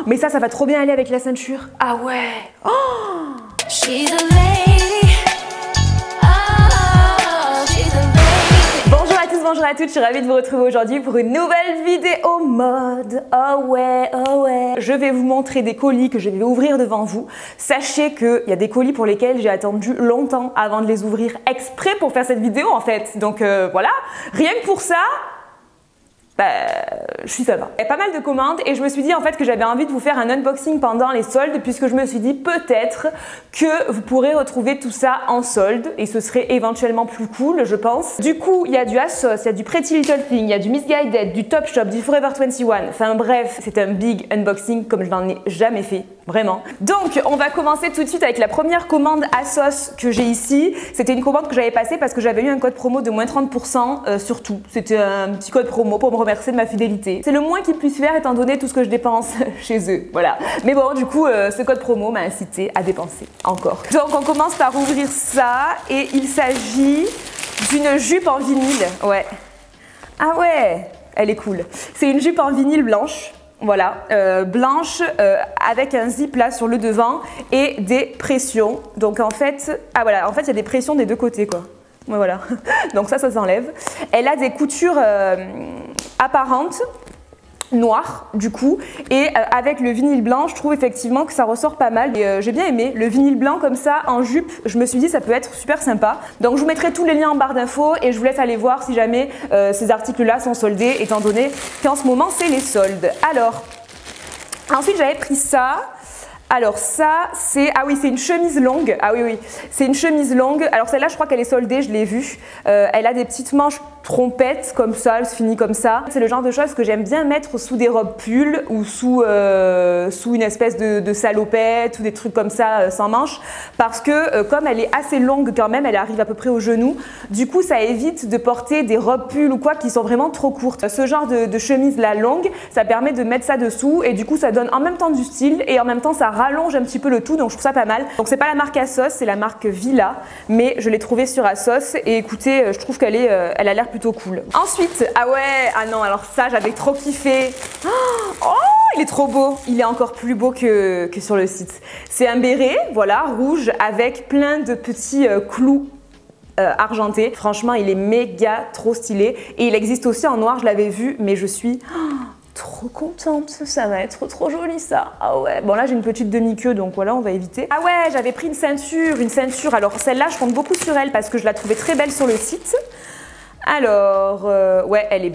Mais ça va trop bien aller avec la ceinture. Ah ouais. Oh, She's a lady. Oh, she's a lady. bonjour à tous, bonjour à toutes, je suis ravie de vous retrouver aujourd'hui pour une nouvelle vidéo mode. Oh ouais, oh ouais. Je vais vous montrer des colis que je vais ouvrir devant vous. Sachez qu'il y a des colis pour lesquels j'ai attendu longtemps avant de les ouvrir exprès pour faire cette vidéo en fait. Donc voilà, rien que pour ça, je suis ça va. Il y a pas mal de commandes et je me suis dit en fait que j'avais envie de vous faire un unboxing pendant les soldes puisque je me suis dit peut-être que vous pourrez retrouver tout ça en solde et ce serait éventuellement plus cool je pense. Du coup il y a du ASOS, il y a du Pretty Little Thing, il y a du Missguided, du Topshop, du Forever 21. Enfin bref, c'est un big unboxing comme je n'en ai jamais fait. Vraiment. Donc, on va commencer tout de suite avec la première commande ASOS que j'ai ici. C'était une commande que j'avais passée parce que j'avais eu un code promo de moins 30% sur tout. C'était un petit code promo pour me remercier de ma fidélité. C'est le moins qu'ils puissent faire étant donné tout ce que je dépense chez eux. Voilà. Mais bon, du coup, ce code promo m'a incité à dépenser encore. Donc, on commence par ouvrir ça et il s'agit d'une jupe en vinyle. Ouais. Ah ouais, elle est cool. C'est une jupe en vinyle blanche. Voilà, blanche avec un zip là sur le devant et des pressions. Donc en fait, voilà, en fait il y a des pressions des deux côtés quoi. Ouais, voilà, donc ça s'enlève. Elle a des coutures apparentes, noires du coup, et avec le vinyle blanc, je trouve effectivement que ça ressort pas mal. Et j'ai bien aimé le vinyle blanc comme ça en jupe. Je me suis dit ça peut être super sympa. Donc je vous mettrai tous les liens en barre d'infos et je vous laisse aller voir si jamais ces articles-là sont soldés, étant donné qu'en ce moment c'est les soldes. Alors, ensuite j'avais pris ça. Alors ça, c'est... Ah oui, c'est une chemise longue. Ah oui, oui, c'est une chemise longue. Alors celle-là, je crois qu'elle est soldée, je l'ai vue. Elle a des petites manches trompettes comme ça, elle se finit comme ça. C'est le genre de choses que j'aime bien mettre sous des robes pulls ou sous une espèce de salopette ou des trucs comme ça sans manches. Parce que comme elle est assez longue quand même, elle arrive à peu près au genou, du coup ça évite de porter des robes pulls ou quoi qui sont vraiment trop courtes. Ce genre de chemise-là longue, ça permet de mettre ça dessous et du coup ça donne en même temps du style et en même temps ça rallonge un petit peu le tout, donc je trouve ça pas mal. Donc c'est pas la marque ASOS, c'est la marque Villa, mais je l'ai trouvée sur ASOS et écoutez, je trouve qu'elle elle a l'air plutôt cool. Ensuite, ah ouais, ah non, alors ça j'avais trop kiffé. Oh, il est trop beau, il est encore plus beau que sur le site. C'est un béret, voilà, rouge avec plein de petits clous argentés. Franchement, il est méga trop stylé et il existe aussi en noir, je l'avais vu, mais je suis trop contente, ça va être trop joli ça. Ah ouais, bon là j'ai une petite demi-queue donc voilà, on va éviter. Ah ouais, j'avais pris une ceinture. Alors celle-là je compte beaucoup sur elle parce que je la trouvais très belle sur le site. Alors, ouais, elle est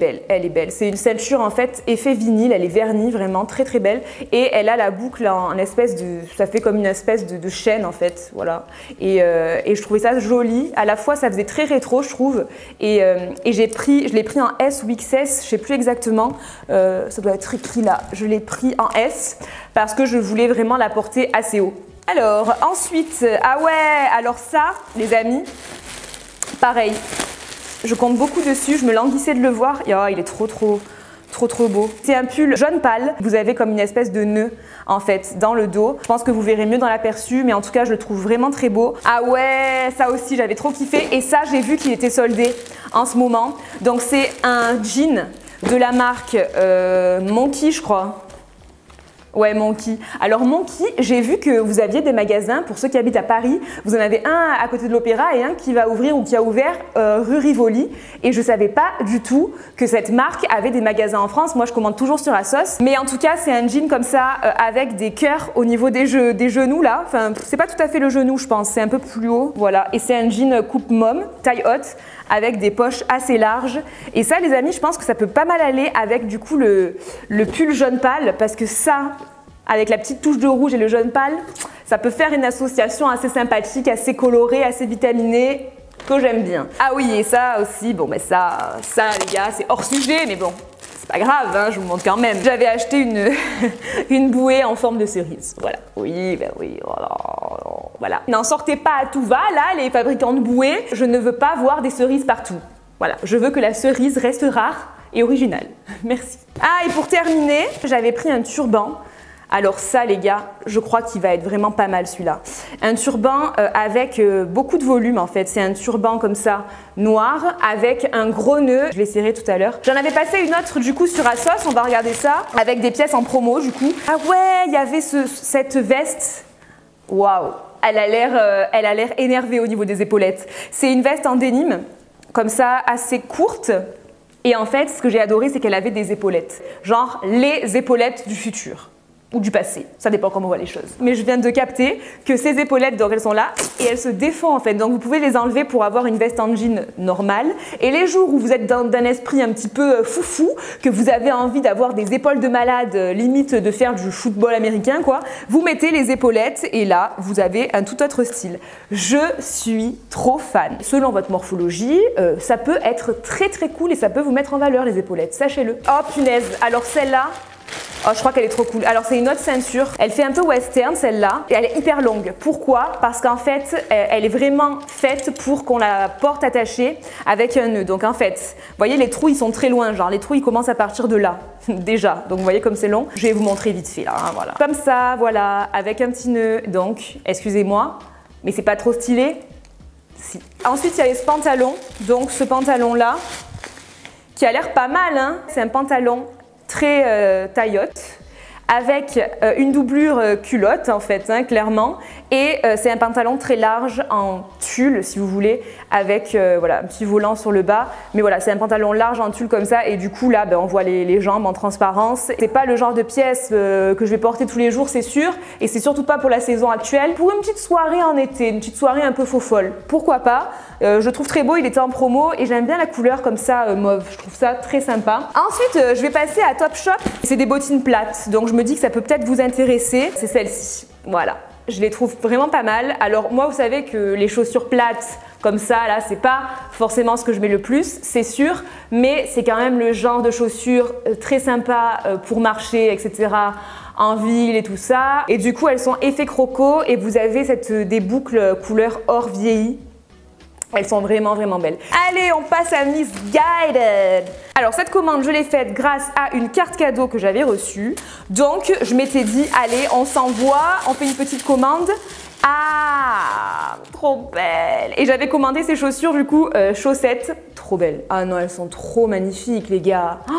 belle. C'est une ceinture en fait effet vinyle, elle est vernie vraiment très belle et elle a la boucle en espèce de, ça fait comme une espèce de chaîne en fait, voilà. Et je trouvais ça joli. À la fois, ça faisait très rétro, je trouve. Et je l'ai pris en S ou XS, je sais plus exactement. Ça doit être écrit là. Je l'ai pris en S parce que je voulais vraiment la porter assez haut. Alors ensuite, ah ouais, alors ça, les amis, pareil. Je compte beaucoup dessus, je me languissais de le voir. Et oh, il est trop beau. C'est un pull jaune pâle. Vous avez comme une espèce de nœud en fait dans le dos. Je pense que vous verrez mieux dans l'aperçu, mais en tout cas je le trouve vraiment très beau. Ah ouais, ça aussi j'avais trop kiffé. Et ça j'ai vu qu'il était soldé en ce moment. Donc c'est un jean de la marque Monkey je crois. Ouais, Monkey. Alors Monkey, j'ai vu que vous aviez des magasins, pour ceux qui habitent à Paris, vous en avez un à côté de l'Opéra et un qui va ouvrir ou qui a ouvert rue Rivoli. Et je savais pas du tout que cette marque avait des magasins en France. Moi, je commande toujours sur ASOS. Mais en tout cas, c'est un jean comme ça, avec des cœurs au niveau des genoux là. Enfin, c'est pas tout à fait le genou, je pense. C'est un peu plus haut, voilà. Et c'est un jean coupe mom, taille haute, avec des poches assez larges. Et ça, les amis, je pense que ça peut pas mal aller avec du coup le pull jaune pâle, parce que ça, avec la petite touche de rouge et le jaune pâle, ça peut faire une association assez sympathique, assez colorée, assez vitaminée, que j'aime bien. Ah oui, et ça aussi, bon ben ça les gars, c'est hors sujet, mais bon, c'est pas grave, hein, je vous montre quand même. J'avais acheté une bouée en forme de cerise, voilà. Oui, ben oui, voilà. N'en sortez pas à tout va, là, les fabricants de bouées, je ne veux pas voir des cerises partout. Voilà, je veux que la cerise reste rare et originale. Merci. Ah, et pour terminer, j'avais pris un turban. Alors ça les gars, je crois qu'il va être vraiment pas mal celui-là. Un turban avec beaucoup de volume en fait. C'est un turban comme ça, noir, avec un gros nœud. Je l'essaierai tout à l'heure. J'en avais passé une autre du coup sur Asos, on va regarder ça. Avec des pièces en promo du coup. Ah ouais, il y avait cette veste. Waouh, elle a l'air énervée au niveau des épaulettes. C'est une veste en dénime, comme ça, assez courte. Et en fait, ce que j'ai adoré, c'est qu'elle avait des épaulettes. Genre les épaulettes du futur. Ou du passé, ça dépend comment on voit les choses. Mais je viens de capter que ces épaulettes, donc elles sont là et elles se défont en fait. Donc vous pouvez les enlever pour avoir une veste en jean normale. Et les jours où vous êtes d'un esprit un petit peu foufou, que vous avez envie d'avoir des épaules de malade, limite de faire du football américain quoi, vous mettez les épaulettes et là vous avez un tout autre style. Je suis trop fan. Selon votre morphologie, ça peut être très très cool et ça peut vous mettre en valeur les épaulettes, sachez-le. Oh punaise, alors celle-là, oh, je crois qu'elle est trop cool. Alors c'est une autre ceinture. Elle fait un peu western celle-là et elle est hyper longue. Pourquoi? Parce qu'en fait, elle est vraiment faite pour qu'on la porte attachée avec un nœud. Donc en fait, vous voyez les trous ils sont très loin. Genre les trous ils commencent à partir de là déjà. Donc vous voyez comme c'est long. Je vais vous montrer vite fait là. Hein, voilà. Comme ça, voilà, avec un petit nœud. Donc excusez-moi, mais c'est pas trop stylé. Si. Ensuite il y a ce pantalon. Donc ce pantalon là, qui a l'air pas mal. Hein. C'est un pantalon très taillotte avec une doublure culotte en fait, hein, clairement. Et c'est un pantalon très large en tulle si vous voulez, avec voilà, un petit volant sur le bas. Mais voilà, c'est un pantalon large en tulle comme ça et du coup là, on voit les jambes en transparence. C'est pas le genre de pièce que je vais porter tous les jours, c'est sûr. Et c'est surtout pas pour la saison actuelle. Pour une petite soirée en été, une petite soirée un peu faux folle, pourquoi pas. Je trouve très beau, il était en promo et j'aime bien la couleur comme ça, mauve. Je trouve ça très sympa. Ensuite, je vais passer à Topshop. C'est des bottines plates, donc je me dis que ça peut peut-être vous intéresser. C'est celle-ci, voilà. Je les trouve vraiment pas mal. Alors moi, vous savez que les chaussures plates comme ça, là, c'est pas forcément ce que je mets le plus, c'est sûr, mais c'est quand même le genre de chaussures très sympa pour marcher, etc. en ville et tout ça. Et du coup, elles sont effet croco et vous avez des boucles couleur or vieilli. Elles sont vraiment vraiment belles. Allez, on passe à Miss Guided. Alors cette commande, je l'ai faite grâce à une carte cadeau que j'avais reçue. Donc je m'étais dit, allez, on s'envoie, on fait une petite commande. Ah, trop belle. Et j'avais commandé ces chaussures du coup, chaussettes, trop belles. Ah non, elles sont trop magnifiques les gars. Oh,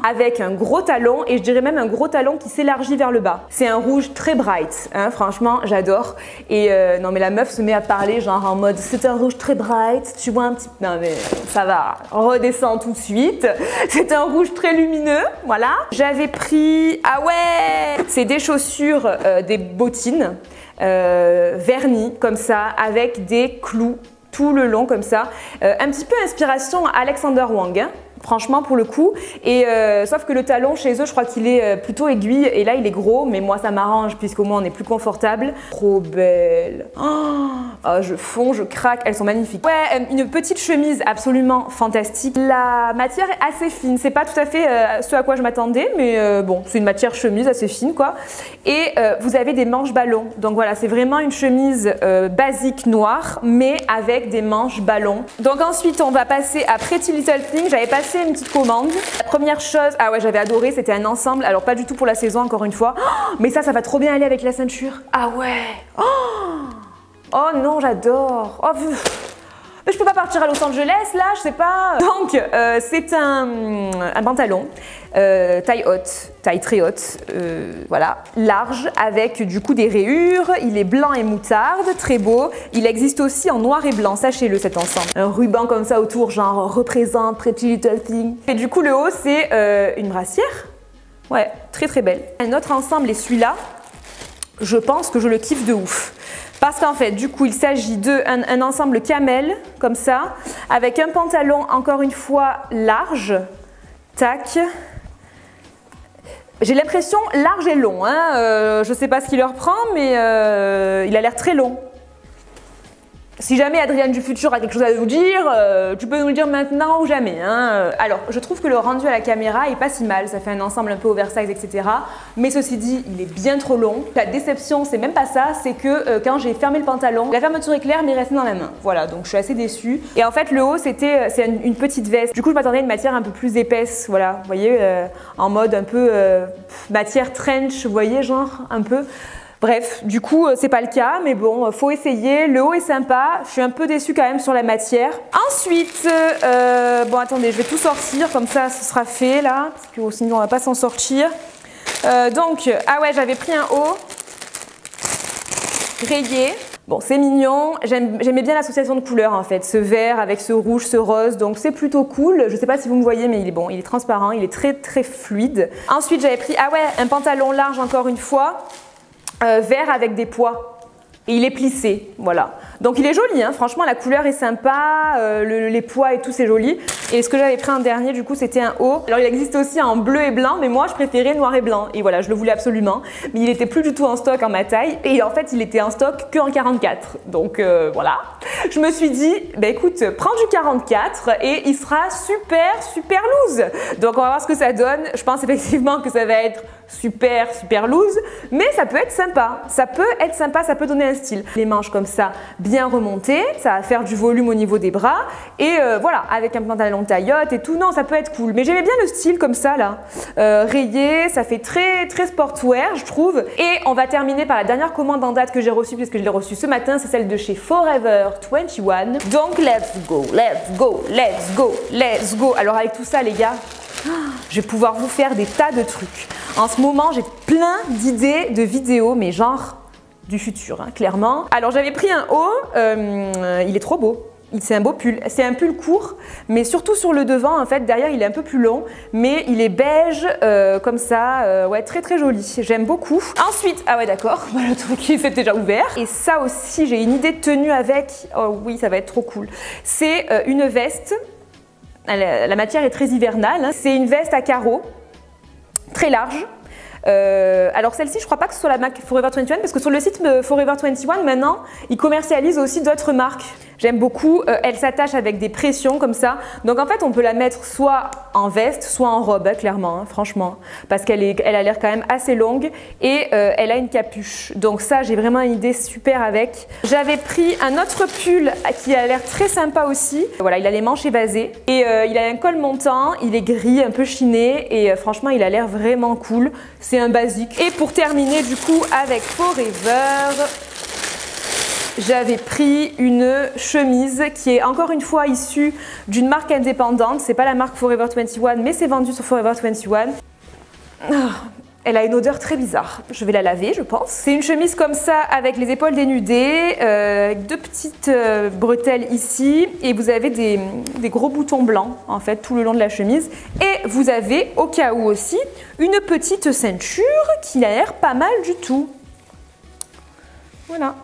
avec un gros talon et je dirais même un gros talon qui s'élargit vers le bas. C'est un rouge très bright, hein, franchement j'adore. Et non mais la meuf se met à parler genre en mode c'est un rouge très bright, tu vois un petit... Non mais ça va, redescend tout de suite. C'est un rouge très lumineux, voilà. J'avais pris, ah ouais, c'est des chaussures, des bottines. Vernis comme ça avec des clous tout le long comme ça, un petit peu inspiration Alexander Wang hein, franchement pour le coup et sauf que le talon chez eux je crois qu'il est plutôt aiguille et là il est gros mais moi ça m'arrange puisqu'au moins on est plus confortable. Trop belle, oh, je fonds, je craque, elles sont magnifiques. Ouais, une petite chemise absolument fantastique. La matière est assez fine, c'est pas tout à fait ce à quoi je m'attendais mais bon c'est une matière chemise assez fine quoi et vous avez des manches ballons donc voilà c'est vraiment une chemise basique noire mais avec des manches ballons. Donc ensuite on va passer à Pretty Little Thing. J'avais passé une petite commande. La première chose, ah ouais j'avais adoré, c'était un ensemble, alors pas du tout pour la saison encore une fois, mais ça va trop bien aller avec la ceinture. Ah ouais, oh non j'adore, oh, mais je peux pas partir à Los Angeles là, je sais pas. Donc c'est un pantalon taille haute, taille très haute, voilà, large avec du coup des rayures. Il est blanc et moutarde, très beau. Il existe aussi en noir et blanc, sachez-le cet ensemble. Un ruban comme ça autour, genre représente Pretty Little Thing. Et du coup le haut c'est une brassière. Ouais, très très belle. Un autre ensemble est celui-là. Je pense que je le kiffe de ouf. Parce qu'en fait, du coup, il s'agit d'un ensemble camel, comme ça, avec un pantalon, encore une fois, large. Tac. J'ai l'impression large et long. Hein. Je ne sais pas ce qu'il leur prend, mais il a l'air très long. Si jamais Adrienne du futur a quelque chose à nous dire, tu peux nous le dire maintenant ou jamais. Hein. Alors, je trouve que le rendu à la caméra est pas si mal, ça fait un ensemble un peu oversize, etc. Mais ceci dit, il est bien trop long. La déception, c'est même pas ça, c'est que quand j'ai fermé le pantalon, la fermeture éclair m'est restée dans la main. Voilà, donc je suis assez déçue. Et en fait, le haut, c'est une petite veste. Du coup, je m'attendais à une matière un peu plus épaisse, voilà. Vous voyez, en mode un peu matière trench, vous voyez, genre, un peu. Bref, du coup, c'est pas le cas, mais bon, faut essayer. Le haut est sympa. Je suis un peu déçue quand même sur la matière. Ensuite, bon, attendez, je vais tout sortir, comme ça, ce sera fait là, parce que sinon, on va pas s'en sortir. Donc, ah ouais, j'avais pris un haut rayé. Bon, c'est mignon. J'aimais bien l'association de couleurs en fait, ce vert avec ce rouge, ce rose, donc c'est plutôt cool. Je sais pas si vous me voyez, mais il est bon, il est transparent, il est très très fluide. Ensuite, j'avais pris, ah ouais, un pantalon large encore une fois. Vert avec des pois et il est plissé, voilà. Donc il est joli, hein, franchement la couleur est sympa, les pois et tout c'est joli. Et ce que j'avais pris en dernier du coup c'était un haut. Alors il existe aussi en bleu et blanc, mais moi je préférais noir et blanc. Et voilà, je le voulais absolument, mais il était plus du tout en stock en ma taille. Et en fait il était en stock que en 44. Donc voilà, je me suis dit, bah écoute, prends du 44 et il sera super loose. Donc on va voir ce que ça donne. Je pense effectivement que ça va être super loose, mais ça peut être sympa. Ça peut être sympa, ça peut donner un style. Les manches comme ça, bien remontées, ça va faire du volume au niveau des bras et voilà, avec un pantalon taillotte et tout, non, ça peut être cool. Mais j'aimais bien le style comme ça là, rayé, ça fait très sportswear, je trouve. Et on va terminer par la dernière commande en date que j'ai reçue, puisque je l'ai reçue ce matin, c'est celle de chez Forever 21. Donc let's go. Alors avec tout ça les gars, je vais pouvoir vous faire des tas de trucs. En ce moment, j'ai plein d'idées de vidéos, mais genre du futur, hein, clairement. Alors j'avais pris un haut, il est trop beau. C'est un beau pull. C'est un pull court, mais surtout sur le devant, en fait, derrière il est un peu plus long, mais il est beige, comme ça, ouais, très joli. J'aime beaucoup. Ensuite, ah ouais d'accord, le truc il s'est déjà ouvert. Et ça aussi, j'ai une idée de tenue avec. Oh oui, ça va être trop cool. C'est une veste. La matière est très hivernale. Hein. C'est une veste à carreaux, très large. Alors celle-ci, je crois pas que ce soit la marque Forever 21 parce que sur le site Forever 21 maintenant, ils commercialisent aussi d'autres marques. J'aime beaucoup, elle s'attache avec des pressions comme ça. Donc en fait, on peut la mettre soit en veste, soit en robe, hein, clairement, hein, franchement. Parce qu'elle a l'air quand même assez longue et elle a une capuche. Donc ça, j'ai vraiment une idée super avec. J'avais pris un autre pull qui a l'air très sympa aussi. Voilà, il a les manches évasées et il a un col montant, il est gris, un peu chiné et franchement, il a l'air vraiment cool. C'est un basique. Et pour terminer du coup avec Forever, j'avais pris une chemise qui est encore une fois issue d'une marque indépendante. C'est pas la marque Forever 21, mais c'est vendu sur Forever 21. Elle a une odeur très bizarre. Je vais la laver, je pense. C'est une chemise comme ça avec les épaules dénudées, deux petites bretelles ici, et vous avez des gros boutons blancs en fait tout le long de la chemise. Et vous avez au cas où aussi une petite ceinture qui a l'air pas mal du tout. Voilà.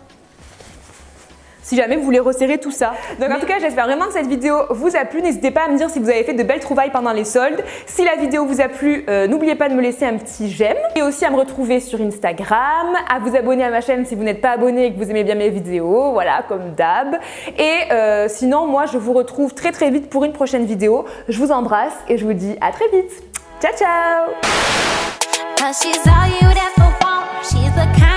Si jamais vous voulez resserrer tout ça. Donc en tout cas, j'espère vraiment que cette vidéo vous a plu. N'hésitez pas à me dire si vous avez fait de belles trouvailles pendant les soldes. Si la vidéo vous a plu, n'oubliez pas de me laisser un petit j'aime. Et aussi à me retrouver sur Instagram, à vous abonner à ma chaîne si vous n'êtes pas abonné et que vous aimez bien mes vidéos, voilà, comme d'hab. Et sinon, moi, je vous retrouve très vite pour une prochaine vidéo. Je vous embrasse et je vous dis à très vite. Ciao, ciao! 'Cause she's all you'd ever want. She's the kind